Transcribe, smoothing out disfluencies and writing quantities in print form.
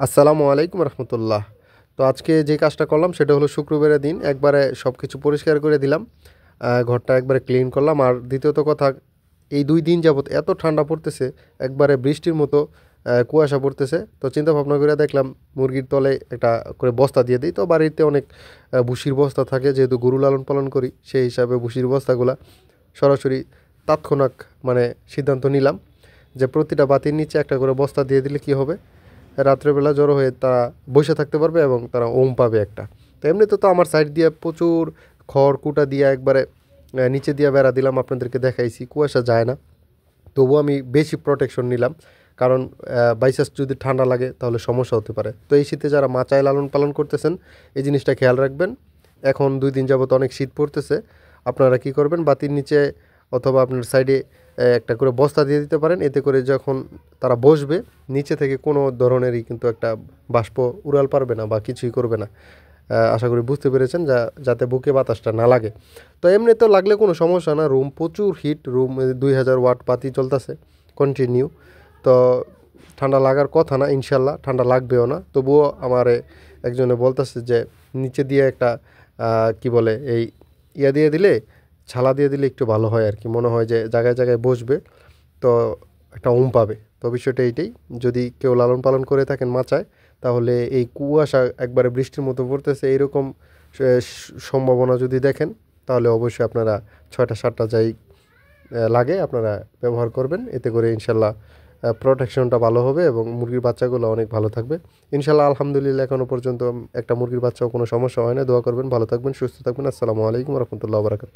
আসসালামু আলাইকুম রহমতুল্লাহ। তো আজকে যে কাজটা করলাম সেটা হলো শুক্রবারের দিন একবারে সব কিছু পরিষ্কার করে দিলাম। ঘরটা একবারে ক্লিন করলাম। আর দ্বিতীয়ত কথা, এই 2 দিন যাবত এত ঠান্ডা পড়তেছে, একবারে বৃষ্টির মতো কুয়াশা পড়তেছে। তো চিন্তা ভাবনা করে দেখলাম মুরগির তলে একটা করে বস্তা দিয়ে দিই। তো বাড়িতে অনেক ভুসির বস্তা থাকে, যেহেতু গরু লালন পালন করি সেই হিসাবে ভুসির বস্তাগুলা সরাসরি তাৎক্ষণিক মানে সিদ্ধান্ত নিলাম যে প্রতিটা বাতির নিচে একটা করে বস্তা দিয়ে দিলে কি হবে, রাত্রেবেলা জড়ো হয়ে তারা বসে থাকতে পারবে এবং তারা ওম পাবে একটা। তো এমনিতে তো আমার সাইড দিয়ে প্রচুর খড় কুটা দিয়ে একবারে নিচে দিয়ে বেড়া দিলাম, আপনাদেরকে দেখাইছি, কুয়াশা যায় না। তবুও আমি বেশি প্রোটেকশন নিলাম, কারণ বাইচান্স যদি ঠান্ডা লাগে তাহলে সমস্যা হতে পারে। তো এই শীতে যারা মাচায় লালন পালন করতেছেন এই জিনিসটা খেয়াল রাখবেন। এখন 2 দিন যাবত অনেক শীত পড়তেছে, আপনারা কি করবেন, বাতির নিচে অথবা আপনার সাইডে একটা করে বস্তা দিয়ে দিতে পারেন। এতে করে যখন তারা বসবে নিচে থেকে কোনো ধরনেরই কিন্তু একটা বাষ্প উড়াল পারবে না বা কিছুই করবে না। আশা করি বুঝতে পেরেছেন, যাতে বুকে বাতাসটা না লাগে। তো এমনি তো লাগলে কোনো সমস্যা না, রুম প্রচুর হিট, রুম 2000 ওয়াট বাতি চলতেছে কন্টিনিউ। তো ঠান্ডা লাগার কথা না, ইনশাল্লাহ ঠান্ডা লাগবেও না। তবুও আমার একজনে বলতেছে যে নিচে দিয়ে একটা কি বলে এই দিয়ে দিলে, ছালা দিয়ে দিলে একটু ভালো হয় আর কি, মনে হয় যে জায়গায় জায়গায় বসবে, তো একটা পাবে। তো বিষয়টা এইটাই, যদি কেউ লালন পালন করে থাকেন মাচায়, তাহলে এই কুয়াশা একবারে বৃষ্টির মতো পড়তেছে এইরকম সম্ভাবনা যদি দেখেন, তাহলে অবশ্যই আপনারা 6টা 7টা যাই লাগে আপনারা ব্যবহার করবেন। এতে করে ইনশাল্লাহ প্রোটেকশনটা ভালো হবে এবং মুরগির বাচ্চাগুলো অনেক ভালো থাকবে ইনশাল্লাহ। আলহামদুলিল্লাহ এখনও পর্যন্ত একটা মুরগির বাচ্চাও কোনো সমস্যা হয় না। দোয়া করবেন, ভালো থাকবেন, সুস্থ থাকবেন। আসসালামু আলাইকুম রহমতুল্লাহ বারাকাতুহু।